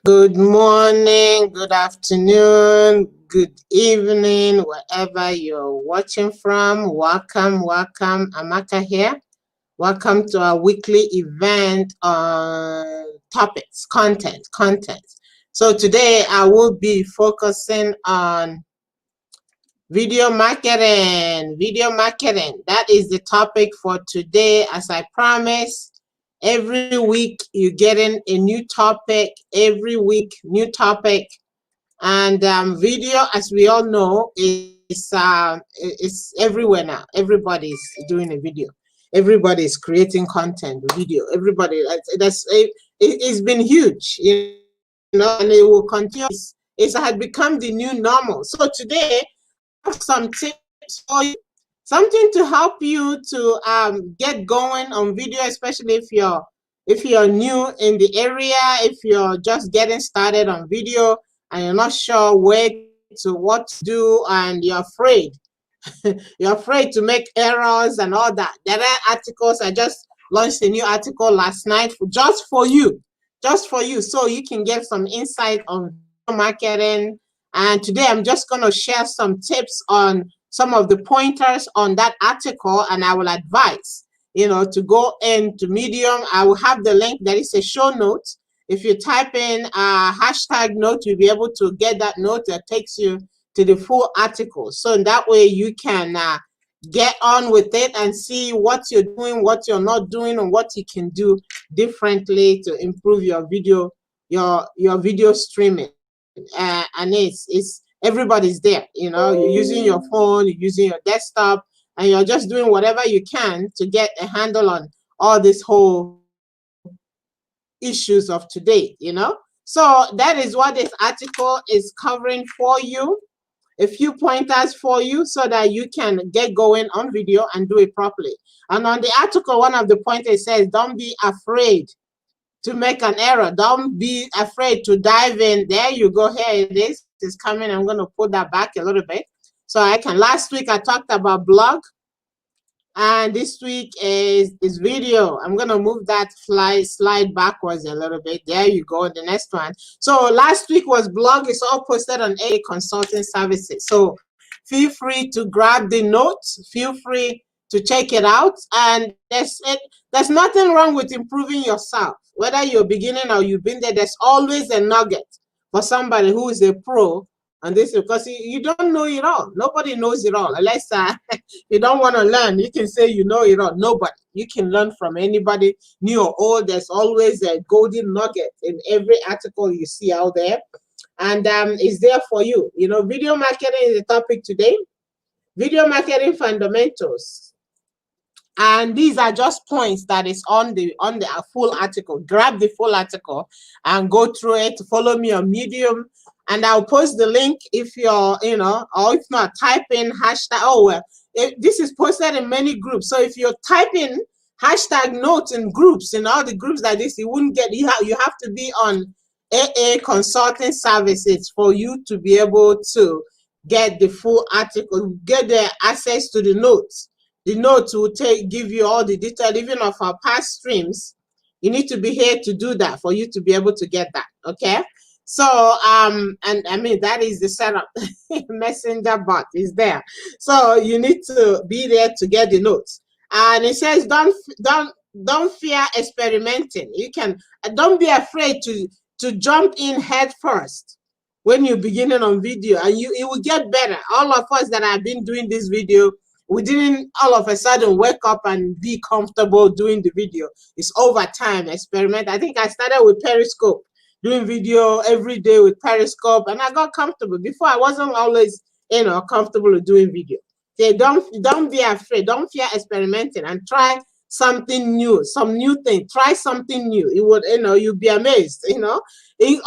Good morning, good afternoon, good evening, wherever you're watching from. Welcome. Amaka here. Welcome to our weekly event on topics, content. So today I will be focusing on video marketing. That is the topic for today. As I promised, every week you're getting a new topic. Every week, new topic. And video, as we all know, is everywhere now. Everybody's doing a video. Everybody's creating content, video. Everybody, it's been huge, and it will continue. It had become the new normal. So today, I have some tips for you, something to help you to get going on video, especially if you're new in the area, if you're just getting started on video and you're not sure what to do, and you're afraid. You're afraid to make errors and all that. There are articles. I just launched a new article last night just for you, so you can get some insight on marketing. And today I'm just going to share some tips on some of the pointers on that article, and I will advise to go into Medium. I will have the link. There is a show note. If you type in a hashtag note, you'll be able to get that note that takes you to the full article. So in that way you can get on with it and see what you're doing, what you're not doing, and what you can do differently to improve your video, your video streaming. And it's everybody's there. You're using your phone, you're using your desktop, and you're just doing whatever you can to get a handle on all this whole issues of today. So that is what this article is covering for you. A few pointers for you so that you can get going on video and do it properly. And on the article, one of the pointers says, don't be afraid to make an error. Don't be afraid to dive in. There you go. Here it is. It's coming. I'm going to put that back a little bit so I can. Last week I talked about blog, and this week is video. I'm going to move that slide backwards a little bit. There you go. The next one. So last week was blog. It's all posted on AA Consulting Services. So feel free to grab the notes. Feel free to check it out. And there's nothing wrong with improving yourself. Whether you're beginning or you've been there, there's always a nugget for somebody who is a pro on this, because you don't know it all. Nobody knows it all. Unless you don't want to learn, you can say you know it all. Nobody. You can learn from anybody, new or old. There's always a golden nugget in every article you see out there. And it's there for you. Video marketing is the topic today. Video marketing fundamentals. And these are just points that is on the full article. Grab the full article and go through it. Follow me on Medium, and I'll post the link if you're, or if not, type in hashtag. This is posted in many groups. So if you're typing hashtag notes in groups, in all the groups like this, you wouldn't get. You have to be on AA Consulting Services for you to be able to get the full article, get the access to the notes. The notes will give you all the detail, even of our past streams. You need to be here to do that for you to be able to get that. Okay. So and I mean that is the setup. Messenger bot is there. So you need to be there to get the notes. And it says don't fear experimenting. You can don't be afraid to jump in head first when you're beginning on video, and it will get better. All of us that have been doing this video, we didn't all of a sudden wake up and be comfortable doing the video. It's over time, experiment. I think I started with Periscope, doing video every day with Periscope, and I got comfortable. Before, I wasn't always, comfortable with doing video. Okay, don't be afraid. Don't fear experimenting, and try something new, some new thing. Try something new. It would, you'll be amazed.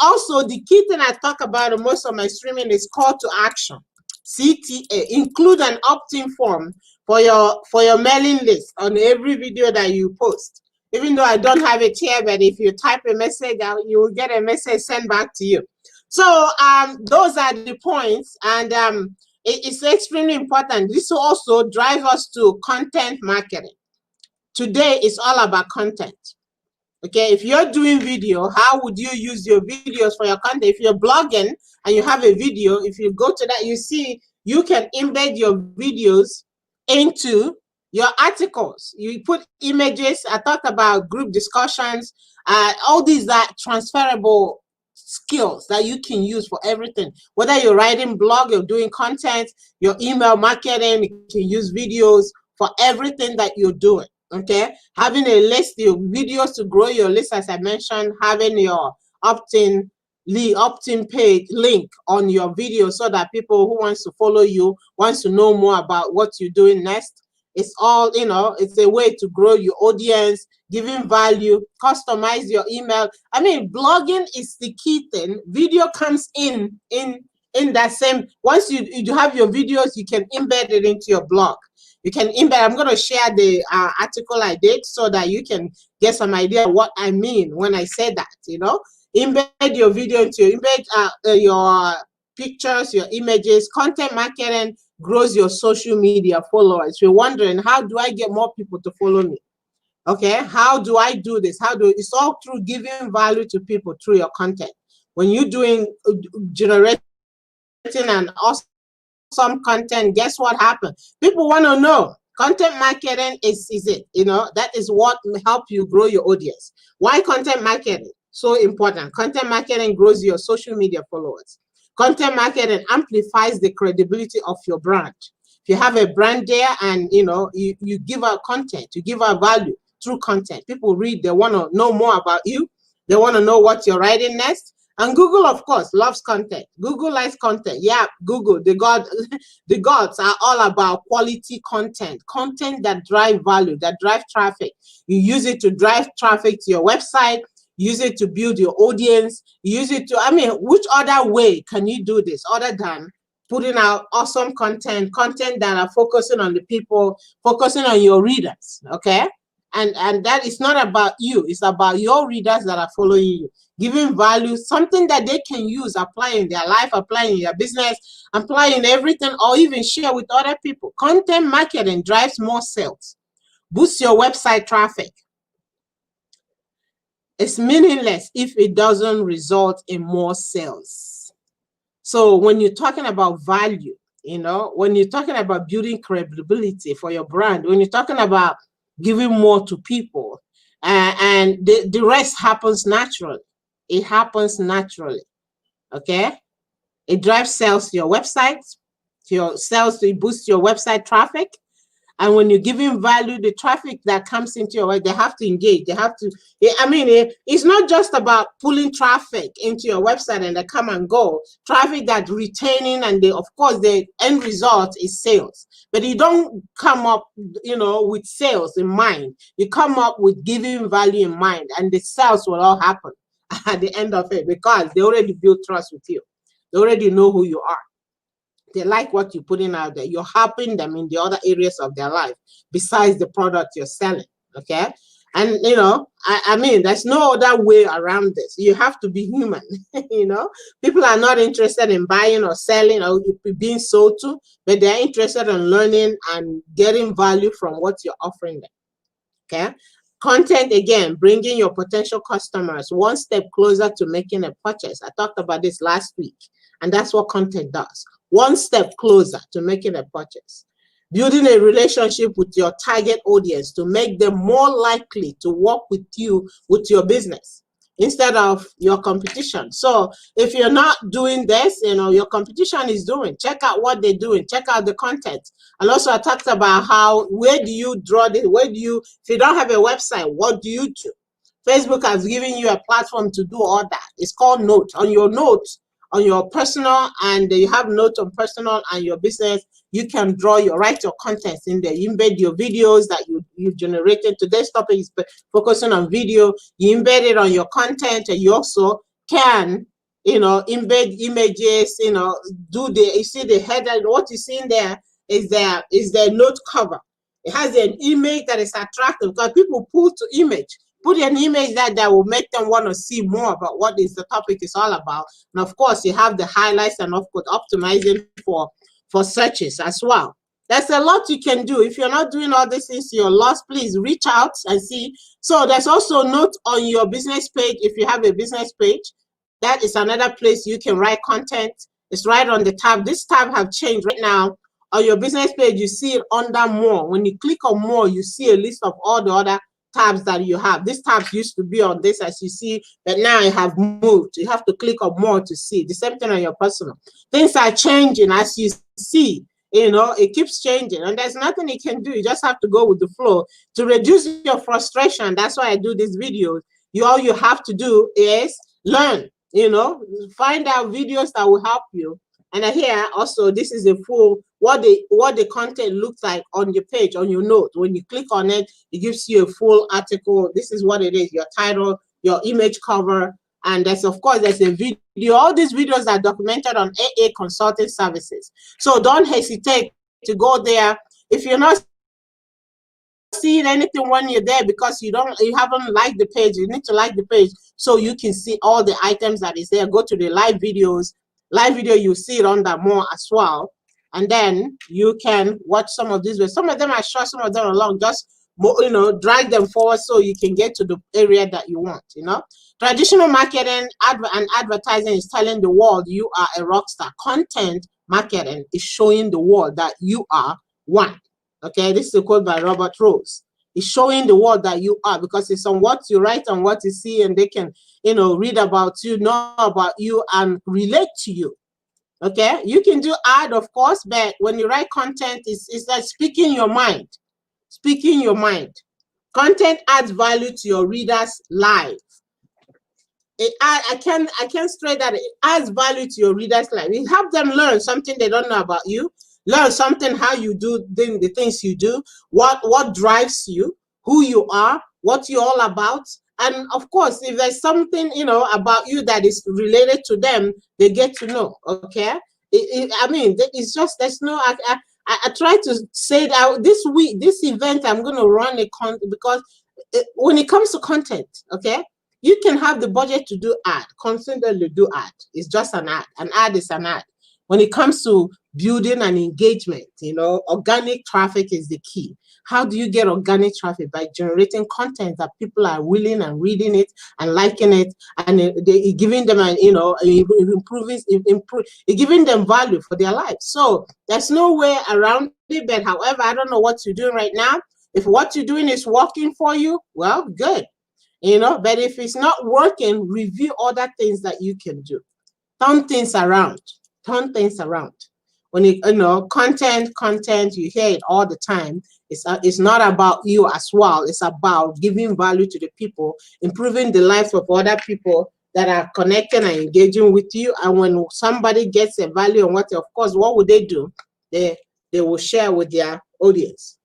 Also, the key thing I talk about in most of my streaming is call to action. CTA. Include an opt-in form for your mailing list on every video that you post. Even though I don't have it here, but if you type a message out, you will get a message sent back to you. So those are the points, and it's extremely important. This will also drive us to content marketing. Today is all about content. Okay, if you're doing video, how would you use your videos for your content? If you're blogging and you have a video, if you go to that, you see you can embed your videos into your articles. You put images. I talked about group discussions. All these are transferable skills that you can use for everything. Whether you're writing blog, you're doing content, your email marketing, you can use videos for everything that you're doing. Okay, having a list, your videos to grow your list, as I mentioned, having your opt-in page link on your video so that people who wants to follow you, wants to know more about what you're doing next. It's all, you know, it's a way to grow your audience, giving value, customize your email. I mean, blogging is the key thing. Video comes in that same, once you have your videos, you can embed it into your blog. You can embed. I'm going to share the article I did so that you can get some idea of what I mean when I say that, you know. Embed your video into your your pictures, your images. Content marketing grows your social media followers. If you're wondering, how do I get more people to follow me? Okay, how do I do this? It's all through giving value to people through your content. When you're doing generating an awesome content, guess what happens? People want to know. Content marketing is it, you know, that is what will help you grow your audience. Why content marketing? So important. Content marketing grows your social media followers. Content marketing amplifies the credibility of your brand. If you have a brand there and, you know, you give out content, you give out value through content. People read, they want to know more about you. They want to know what you're writing next. And Google, of course, loves content. Google likes content. Yeah, Google, the gods are all about quality content, content that drive value, that drive traffic. You use it to drive traffic to your website, use it to build your audience, use it to, I mean, which other way can you do this other than putting out awesome content that are focusing on the people, focusing on your readers, okay? And that is not about you, it's about your readers that are following you, giving value, something that they can use, apply in their life, apply in their business, apply in everything, or even share with other people. Content marketing drives more sales, boosts your website traffic. It's meaningless if it doesn't result in more sales. So when you're talking about value, you know, when you're talking about building credibility for your brand, when you're talking about giving more to people, and the rest happens naturally. It happens naturally, okay? It drives sales to your website, to your sales, to boost your website traffic. And when you're giving value, the traffic that comes into your website, they have to engage. They have to, I mean, it's not just about pulling traffic into your website and they come and go. Traffic that retaining, and of course, the end result is sales. But you don't come up, you know, with sales in mind. You come up with giving value in mind, and the sales will all happen at the end of it because they already built trust with you. They already know who you are. They like what you're putting out there. You're helping them in the other areas of their life besides the product you're selling, okay? And, you know, I mean, there's no other way around this. You have to be human, you know? People are not interested in buying or selling or being sold to, but they're interested in learning and getting value from what you're offering them, okay? Content, again, bringing your potential customers one step closer to making a purchase. I talked about this last week, and that's what content does. One step closer to making a purchase. Building a relationship with your target audience to make them more likely to work with you with your business instead of your competition. So if you're not doing this, you know, your competition is doing, check out what they're doing, check out the content. And also I talked about how, where do you draw this, if you don't have a website, what do you do? Facebook has given you a platform to do all that. It's called Notes. On your Notes, on your personal, and you have Notes on personal and your business, you can write your contents in there. You embed your videos that you generated. Today's topic is focusing on video. You embed it on your content, and you also can, you know, embed images, you know, you see the header, what you see in there is the note cover. It has an image that is attractive because people pull to image. Put an image that will make them want to see more about what is the topic is all about. And of course, you have the highlights and of course optimizing for searches as well. There's a lot you can do. If you're not doing all these things, you're lost. Please reach out and see. So there's also a note on your business page. If you have a business page, that is another place you can write content. It's right on the tab. This tab have changed right now. On your business page, you see it under more. When you click on more, you see a list of all the other tabs that you have. These tabs used to be on this, as you see, but now I have moved. You have to click on more to see. The same thing on your personal. Things are changing, as you see. You know, it keeps changing, and there's nothing you can do. You just have to go with the flow to reduce your frustration. That's why I do these videos. All you have to do is learn. You know, find out videos that will help you. And here also, this is a full what the content looks like on your page, on your note. When you click on it, it gives you a full article. This is what it is: your title, your image cover, and there's a video. All these videos are documented on AA Consulting Services. So don't hesitate to go there. If you're not seeing anything when you're there because you haven't liked the page, you need to like the page so you can see all the items that is there. Go to the live videos. Live video, you see it under more as well, and then you can watch some of these. Some of them are short, some of them are long. Just drag them forward so you can get to the area that you want. Traditional marketing and advertising is telling the world you are a rock star. Content marketing is showing the world that you are one. Okay, this is a quote by Robert Rose. It's showing the world that you are, because it's on what you write and what you see, and they can, read about you, know about you, and relate to you. Okay, you can do ad, of course, but when you write content, it's like speaking your mind. Speaking your mind. Content adds value to your readers' life. I can stress that it adds value to your readers' life. It helps them learn something they don't know about you. Learn something, how you do the things you do, what drives you, who you are, what you're all about. And of course, if there's something, about you that is related to them, they get to know. Okay. I mean, it's just, there's no, I try to say that this event, I'm going to run because when it comes to content, okay, you can have the budget to do ad, constantly do ad. It's just an ad. An ad is an ad. When it comes to building an engagement, organic traffic is the key. How do you get organic traffic? By generating content that people are willing and reading it and liking it, and giving them giving them value for their life. So there's no way around it. But however, I don't know what you're doing right now. If what you're doing is working for you, well, good. But if it's not working, review other things that you can do. Turn things around. Turn things around. When content, you hear it all the time. It's not about you as well. It's about giving value to the people, improving the lives of other people that are connecting and engaging with you. And when somebody gets a value on what, of course, what would they do? They will share with their audience.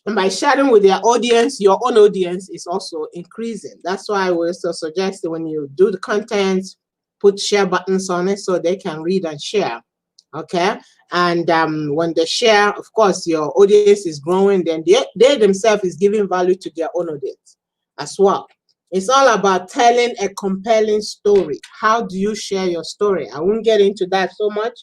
And by sharing with their audience, your own audience is also increasing. That's why I would also suggest that when you do the content, put share buttons on it so they can read and share. Okay. And when they share, of course, your audience is growing, then they themselves is giving value to their own audience as well. It's all about telling a compelling story. How do you share your story? I won't get into that so much.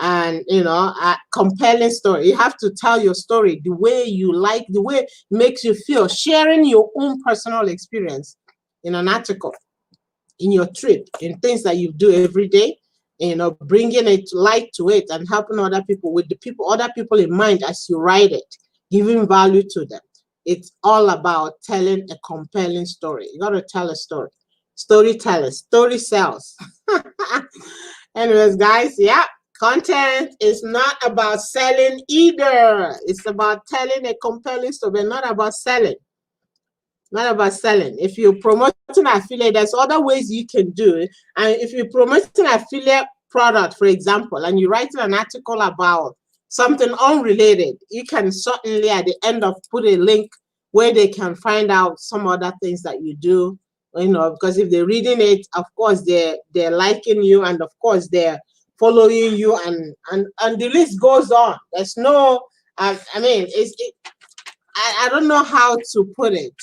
And a compelling story. You have to tell your story the way you like, the way it makes you feel. Sharing your own personal experience in an article, in your trip, in things that you do every day, bringing it light to it and helping other people with other people in mind as you write it, giving value to them. It's all about telling a compelling story. You got to tell a story. Storyteller, story sells. Anyways, guys, yeah. Content is not about selling either. It's about telling a compelling story, not about selling. Not about selling. If you're promoting affiliate, there's other ways you can do it. And if you're promoting affiliate product, for example, and you're writing an article about something unrelated, you can certainly at the end of put a link where they can find out some other things that you do. Because if they're reading it, of course they're liking you, and of course they're following you, and the list goes on. There's no, I don't know how to put it.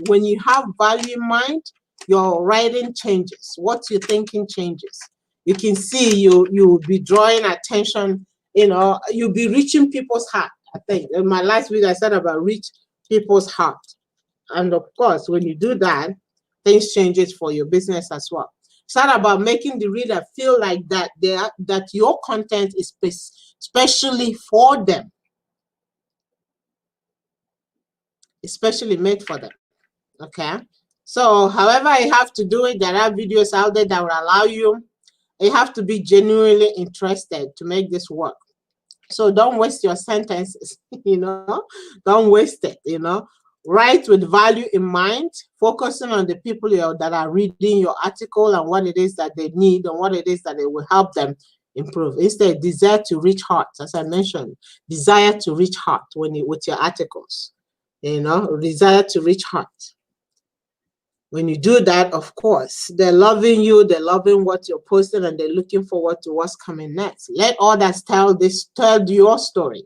When you have value in mind, your writing changes. What you're thinking changes. you can see you'll be drawing attention, you know, you'll be reaching people's heart. I think in my last video I said about reach people's heart. And of course, when you do that, things changes for your business as well. It's not about making the reader feel like that that your content is specially for them, especially made for them. Okay. So however you have to do it, there are videos out there that will allow you. You have to be genuinely interested to make this work. So don't waste your sentences, you know, don't waste it, you know. Write with value in mind, focusing on the people that are reading your article and what it is that they need and what it is that it will help them improve. Instead, desire to reach hearts, as I mentioned, desire to reach heart with your articles, you know, desire to reach heart. When you do that, of course, they're loving you, they're loving what you're posting, and they're looking forward to what's coming next. Let others tell your story.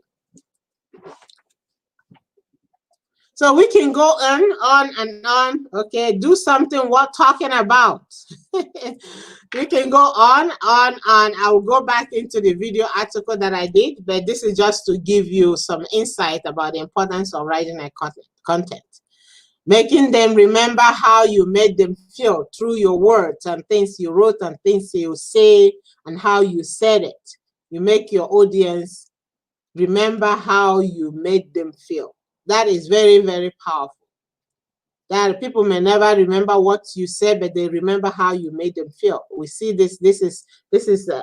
So we can go on and on. Okay, do something worth talking about. We can go on. I will go back into the video article that I did, but this is just to give you some insight about the importance of writing a content. Making them remember how you made them feel through your words and things you wrote and things you say and how you said it. You make your audience remember how you made them feel. That is very, very powerful. That people may never remember what you said, but they remember how you made them feel. We see this. This is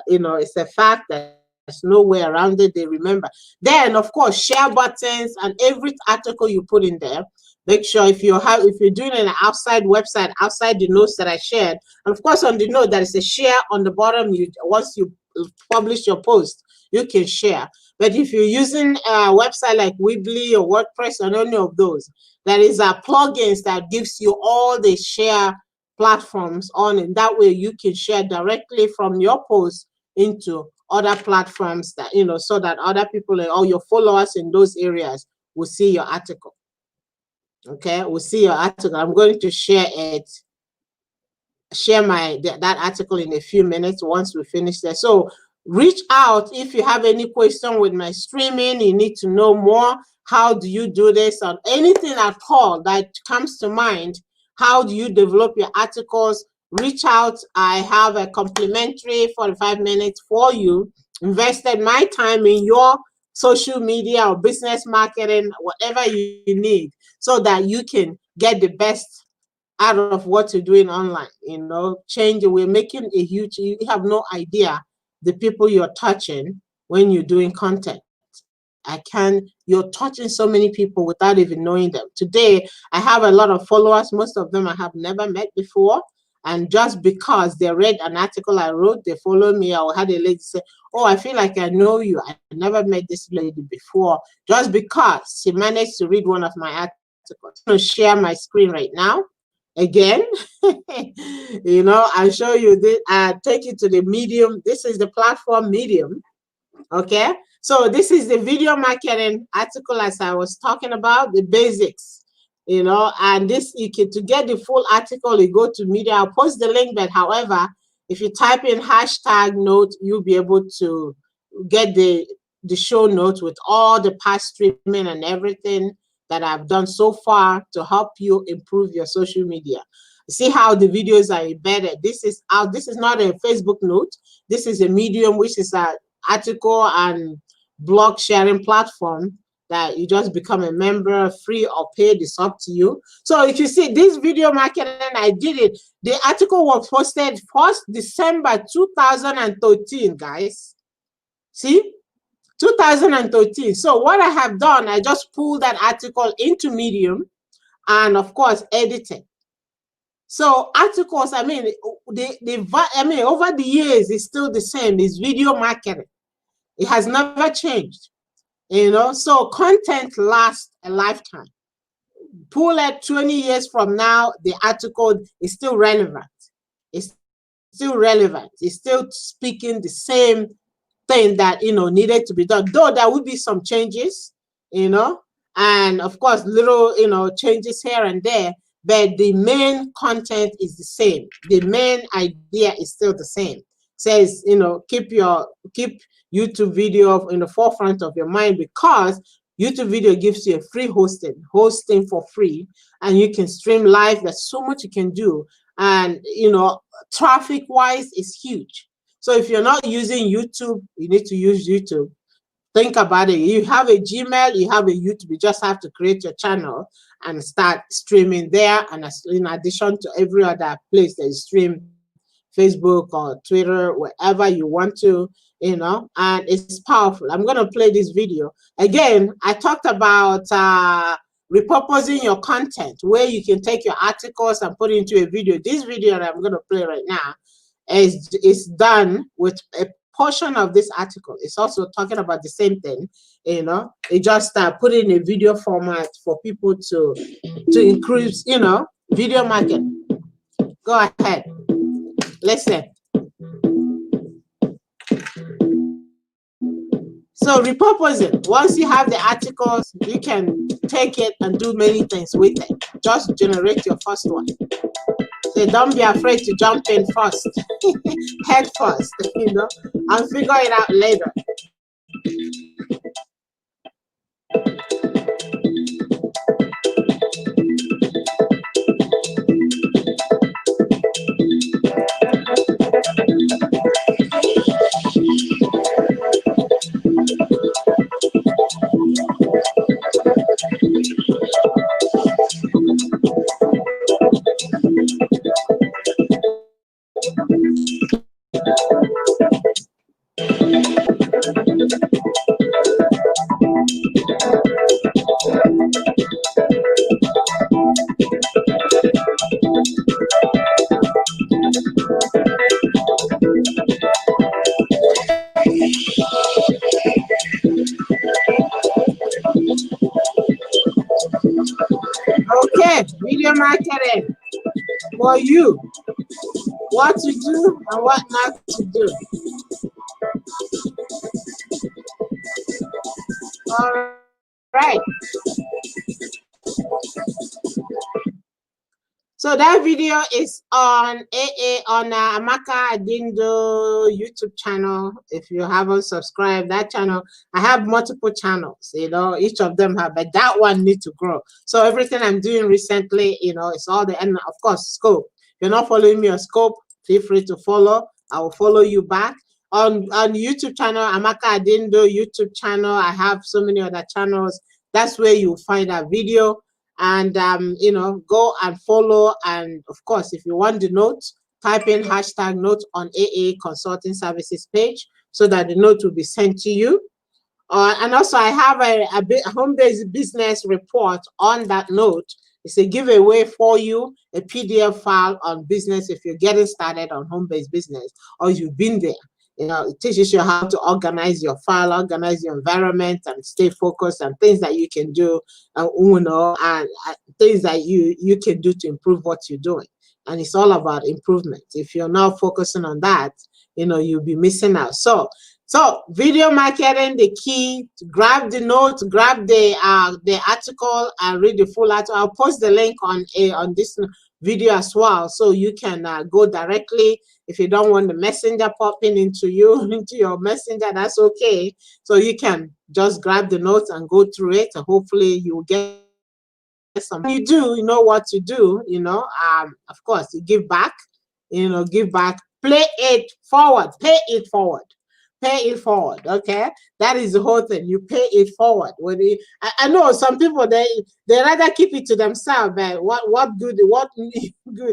you know, it's a fact that there's no way around it. They remember. Then, of course, share buttons and every article you put in there. Make sure if you're doing an outside website, outside the notes that I shared, and of course on the note there is a share on the bottom. Once you publish your post, you can share. But if you're using a website like Weebly or WordPress or any of those, there is a plugins that gives you all the share platforms on, and that way you can share directly from your post into other platforms that, you know, so that other people or your followers in those areas will see your article. Okay, we'll see your article. I'm going to share it, that article in a few minutes once we finish that. So reach out if you have any question with my streaming, you need to know more. How do you do this, or anything at all that comes to mind? How do you develop your articles? Reach out. I have a complimentary 45 minutes for you. Invested my time in your social media or business marketing, whatever you need, so that you can get the best out of what you're doing online. You know, we're making a huge, you have no idea the people you're touching when you're doing content. You're touching so many people without even knowing them. Today, I have a lot of followers. Most of them I have never met before. And just because they read an article I wrote, they follow me. I had a lady say, oh, I feel like I know you. I never met this lady before. Just because she managed to read one of my articles. I'm going to share my screen right now. Again, you know, I'll show you this. Take you to the Medium. This is the platform Medium. Okay. So this is the video marketing article, as I was talking about, the basics, you know, and this, to get the full article, you go to Media. I'll post the link, but however, if you type in hashtag note, you'll be able to get the show notes with all the past streaming and everything that I've done so far to help you improve your social media. See how the videos are embedded. This is not a Facebook note. This is a Medium, which is an article and blog sharing platform that you just become a member, free or paid, it's up to you. So if you see this video marketing, I did it. The article was posted 1st December 2013, guys. See? 2013. So what I have done, I just pulled that article into Medium and of course edited. So articles, I mean, over the years, it's still the same. It's video marketing. It has never changed, you know. So content lasts a lifetime. Pull it 20 years from now, the article is still relevant. It's still relevant. It's still speaking the same thing that, you know, needed to be done. Though there will be some changes, you know, and of course, little, you know, changes here and there. But the main content is the same. The main idea is still the same. says, keep YouTube video in the forefront of your mind, because YouTube video gives you a free hosting for free, and you can stream live. There's so much you can do, and traffic wise is huge. So if you're not using YouTube, you need to use YouTube. Think about it. You have a Gmail, you have a YouTube. You just have to create your channel and start streaming there. And in addition to every other place that you stream, Facebook or Twitter, wherever you want to, and it's powerful. I'm going to play this video. Again, I talked about repurposing your content, where you can take your articles and put it into a video. This video that I'm going to play right now is done with a portion of this article. It's also talking about the same thing. It just put it in a video format for people to increase, video marketing. Go ahead. Listen. So repurposing. Once you have the articles, you can take it and do many things with it. Just generate your first one. So don't be afraid to jump in first, head first, and figure it out later. Okay, video marketing for you. What to do and what not to do. All right. So that video is on Amaka Adindu YouTube channel. If you haven't subscribed that channel, I have multiple channels. Each of them have, but that one needs to grow. So everything I'm doing recently, it's all the, and of course, scope. If you're not following me on scope, feel free to follow. I will follow you back. On YouTube channel, Amaka Adindu YouTube channel, I have so many other channels. That's where you'll find that video. And go and follow. And of course, if you want the note, type in #note on AA Consulting Services page, so that the note will be sent to you. And also, I have a home-based business report on that note. It's a giveaway for you, a PDF file on business if you're getting started on home-based business, or you've been there. It teaches you how to organize your file, organize your environment, and stay focused, and things that you can do, and things that you can do to improve what you're doing. And it's all about improvement. If you're not focusing on that, you'll be missing out. So video marketing, the key: to grab the note, grab the article, and read the full article. I'll post the link on this video as well, so you can go directly. If you don't want the messenger popping into your messenger, that's okay. So you can just grab the notes and go through it, and hopefully you will get some. You do, you know what to do. Of course, you give back. Give back. Play it forward. Pay it forward. Pay it forward. Okay, that is the whole thing. You pay it forward. I know some people they rather keep it to themselves. But what good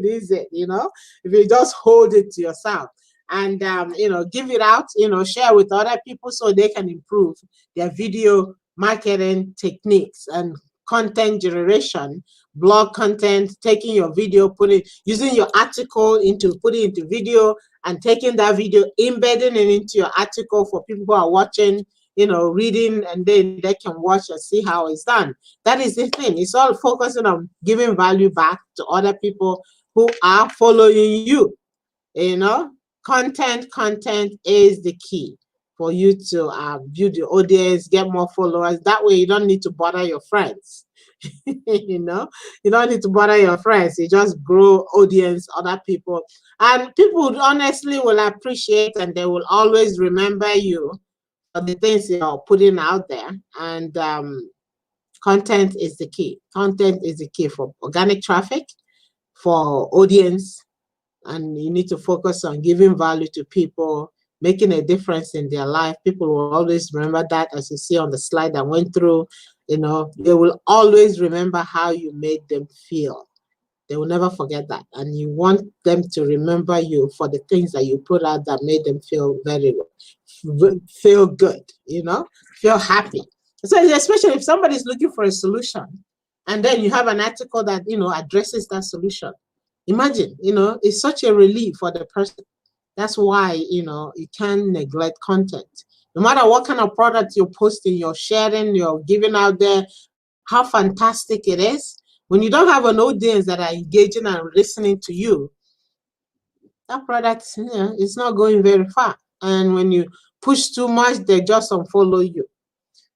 is it? If you just hold it to yourself and give it out. Share with other people so they can improve their video marketing techniques and content generation, blog content, taking your video, using your article put it into video, and taking that video, embedding it into your article for people who are watching, reading, and then they can watch and see how it's done. That is the thing. It's all focusing on giving value back to other people who are following you. Content is the key for you to build your audience, get more followers. That way you don't need to bother your friends. You know, you don't need to bother your friends. You just grow audience, other people, and people honestly will appreciate, and they will always remember you for the things you're putting out there. And content is the key. Content is the key for organic traffic, for audience, and you need to focus on giving value to people, making a difference in their life. People will always remember that, as you see on the slide I went through. You know, they will always remember how you made them feel. They will never forget that. And you want them to remember you for the things that you put out that made them feel very feel good, you know, feel happy. So especially if somebody's looking for a solution and then you have an article that, you know, addresses that solution. Imagine, you know, it's such a relief for the person. That's why, you know, you can't neglect content. No matter what kind of product you're posting, you're sharing, you're giving out there, how fantastic it is. When you don't have an audience that are engaging and listening to you, that product, you know, it's not going very far. And when you push too much, they just unfollow you.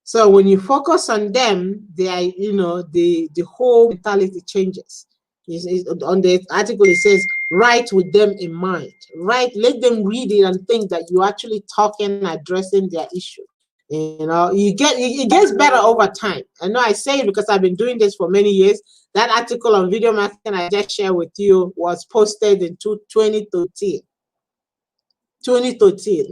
So when you focus on them, they are, you know, the whole mentality changes. On the article, it says, write with them in mind. Write, let them read it and think that you're actually talking, addressing their issue. You know, it gets better over time. I know I say it because I've been doing this for many years. That article on video marketing I just shared with you was posted in 2013. 2013.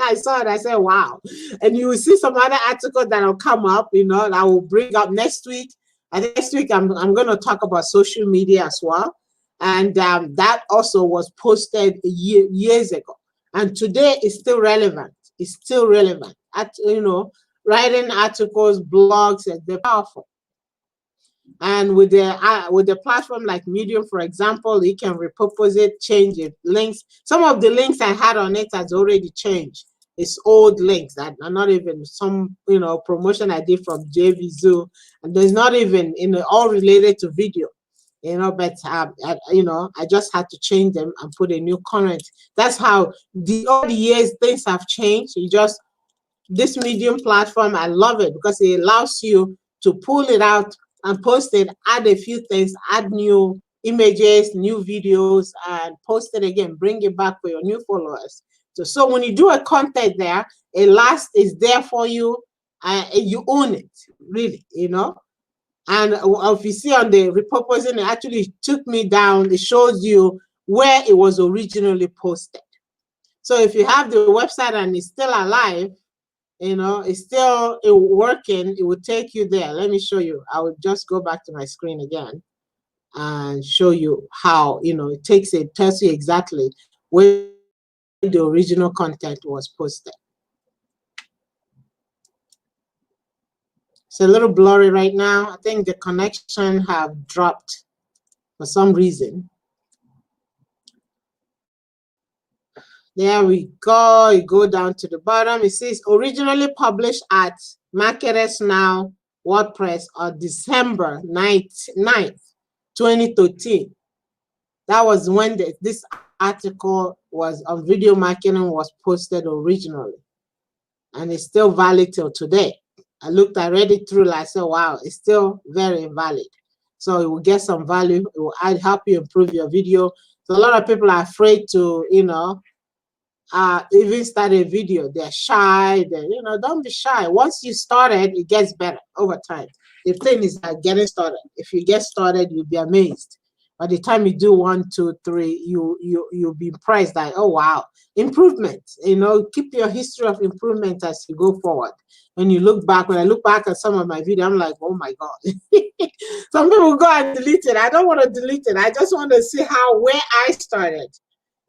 I saw it, I said, wow. And you will see some other articles that will come up, you know, that I will bring up next week. And next week, I'm going to talk about social media as well. And that also was posted years ago. And today is still relevant. It's still relevant. You know, writing articles, blogs, they're powerful. And with the platform like Medium, for example, you can repurpose it, change it, links. Some of the links I had on it has already changed. It's old links that are not even some, you know, promotion I did from JVZoo, and there's not even, you know, all related to video, you know, but you know, I just had to change them and put a new current. That's how over the years things have changed. You just, this Medium platform, I love it because it allows you to pull it out and post it, add a few things, add new images, new videos, and post it again, bring it back for your new followers. So when you do a content there, a last is there for you, you own it, really, you know. And if you see on the repurposing, it actually took me down. It shows you where it was originally posted. So if you have the website and it's still alive, you know, it's still working, it will take you there. Let me show you. I will just go back to my screen again and show you how, you know, it tells you exactly where the original content was posted. It's a little blurry right now. I think the connection have dropped for some reason. There we go. You go down to the bottom. It says originally published at Marketers Now WordPress on December 9th, 2013. That was when this article was on video marketing was posted originally. And it's still valid till today. I read it through, I said, wow, it's still very valid. So it will get some value. It will help you improve your video. So a lot of people are afraid to, you know, even start a video. They're shy. You know, don't be shy. Once you started, it gets better over time. The thing is that getting started. If you get started, you'll be amazed. By the time you do 1, 2, 3, you'll be impressed that, oh wow, improvement. You know, keep your history of improvement as you go forward. When you look back, when I look back at some of my videos, I'm like, oh my God. Some people go and delete it. I don't want to delete it. I just want to see where I started.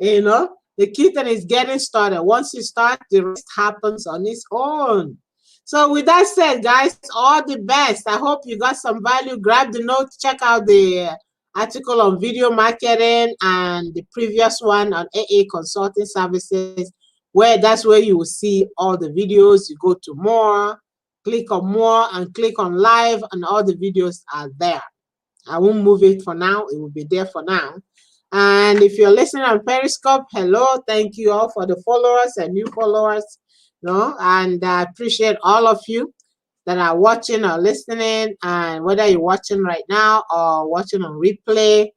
You know, the key thing is getting started. Once you start, the rest happens on its own. So with that said, guys, all the best. I hope you got some value. Grab the notes, check out the article on video marketing and the previous one on AA consulting services, that's where you will see all the videos. You go to more, click on more, and click on live, and all the videos are there. I won't move it for now. It will be there for now. And if you're listening on Periscope, hello, thank you all for the followers and new followers. And I appreciate all of you that are watching or listening, and whether you're watching right now or watching on replay,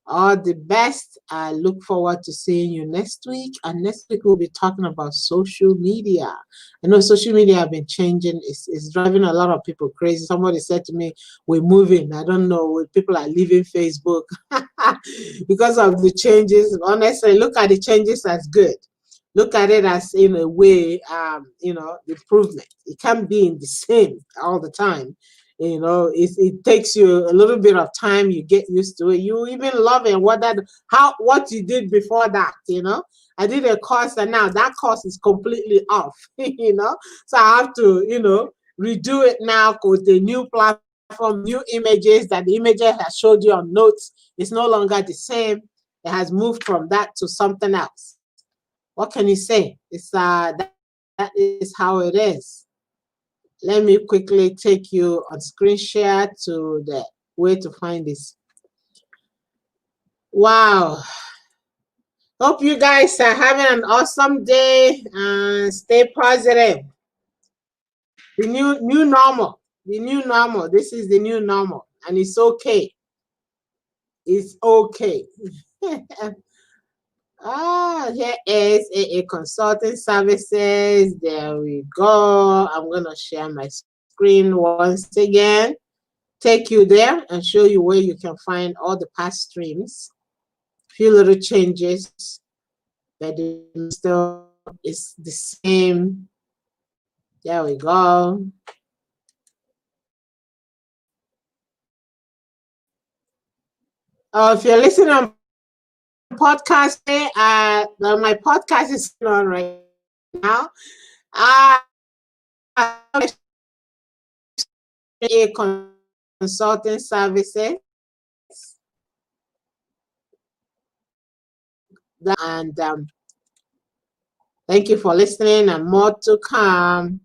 all the best. I look forward to seeing you next week. And next week we'll be talking about social media. I know social media have been changing. It's driving a lot of people crazy. Somebody said to me, we're moving. I don't know. People are leaving Facebook because of the changes. Honestly, look at the changes as good. Look at it as, in a way, improvement. It can't be in the same all the time. It takes you a little bit of time. You get used to it. You even love it. What you did before that. I did a course, and now that course is completely off. So I have to redo it now with the new platform, new images. That the images I showed you on notes is no longer the same. It has moved from that to something else. What can you say? It's that is how it is. Let me quickly take you on screen share to the way to find this. Wow. Hope you guys are having an awesome day and stay positive. The new normal. The new normal. This is the new normal. And it's okay. It's okay. Here is a consulting services. There we go. I'm gonna share my screen once again, take you there and show you where you can find all the past streams. Few little changes, but still is the same. There we go. If you're listening on podcast, my podcast is on right now. A consulting services, and thank you for listening, and more to come.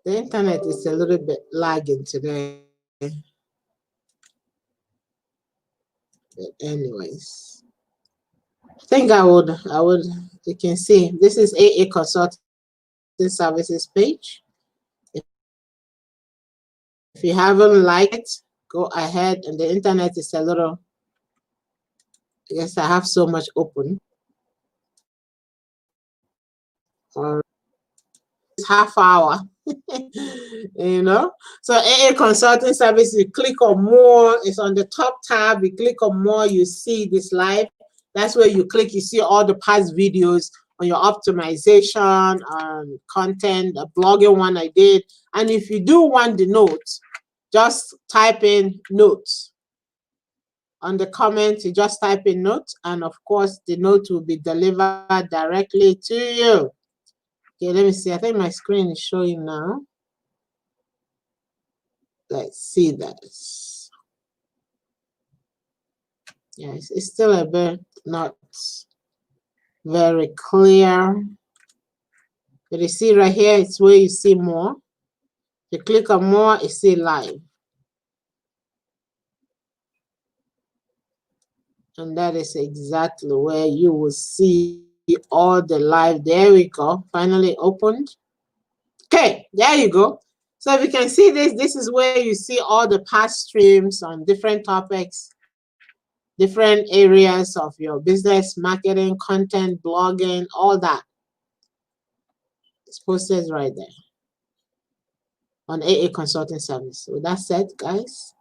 The internet is a little bit lagging today. But anyways, I think I would, you can see, this is AA Consulting Services page. If you haven't liked it, go ahead. And the internet is a little, I guess I have so much open. Or half hour. So AA Consulting Service, you click on more, it's on the top tab. You click on more, you see this live. That's where you click, you see all the past videos on your optimization, content, the blogging one I did. And if you do want the notes, just type in notes. On the comments, you just type in notes, and of course the note will be delivered directly to you. Okay, let me see. I think my screen is showing now. Let's see that. Yes, it's still a bit not very clear. But you see right here, it's where you see more. If you click on more, you see live. And that is exactly where you will see all the live. There we go. Finally opened. Okay, there you go. So if you can see this is where you see all the past streams on different topics, different areas of your business, marketing, content, blogging, all that. It's posted right there on AA Consulting Service. So with that said, guys,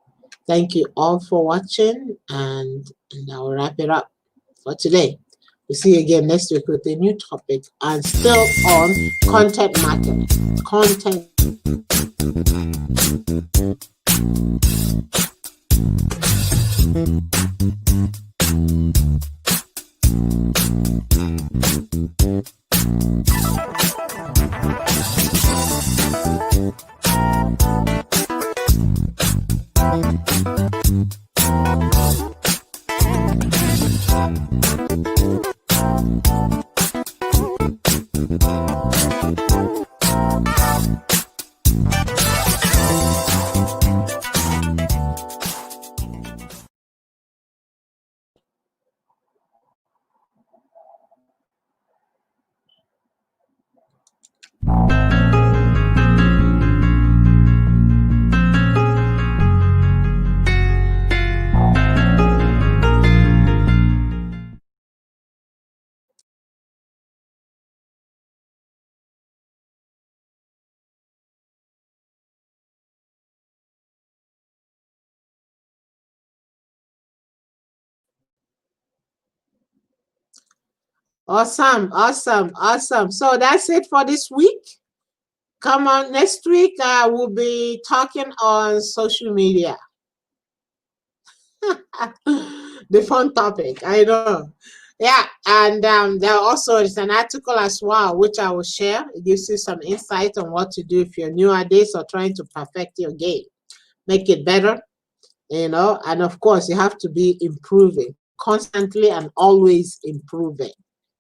thank you all for watching, and I'll wrap it up for today. We'll see you again next week with a new topic, and still on content marketing. Content. Awesome, awesome, awesome. So that's it for this week. Come on, next week we'll be talking on social media. The fun topic, I know. Yeah, and there also is an article as well, which I will share. It gives you some insight on what to do if you're new at this or trying to perfect your game, make it better, and of course, you have to be improving constantly and always improving.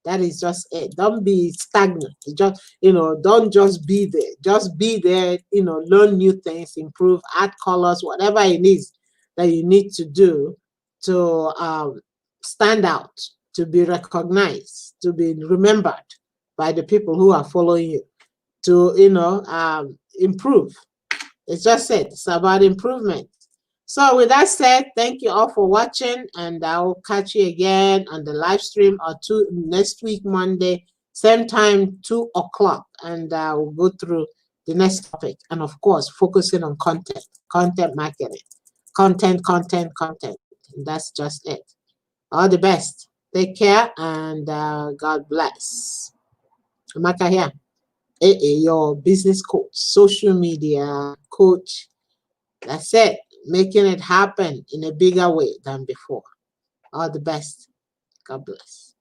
That is just it. Don't be stagnant. Don't just be there. Just be there, learn new things, improve, add colors, whatever it is that you need to do to stand out, to be recognized, to be remembered by the people who are following you, to, improve. It's just it. It's about improvement. So with that said, thank you all for watching, and I will catch you again on the live stream or next week, Monday, same time, 2 o'clock, and we'll go through the next topic. And of course, focusing on content marketing, content. And that's just it. All the best. Take care, and God bless. Amaka here, your business coach, social media coach. That's it. Making it happen in a bigger way than before. All the best. God bless.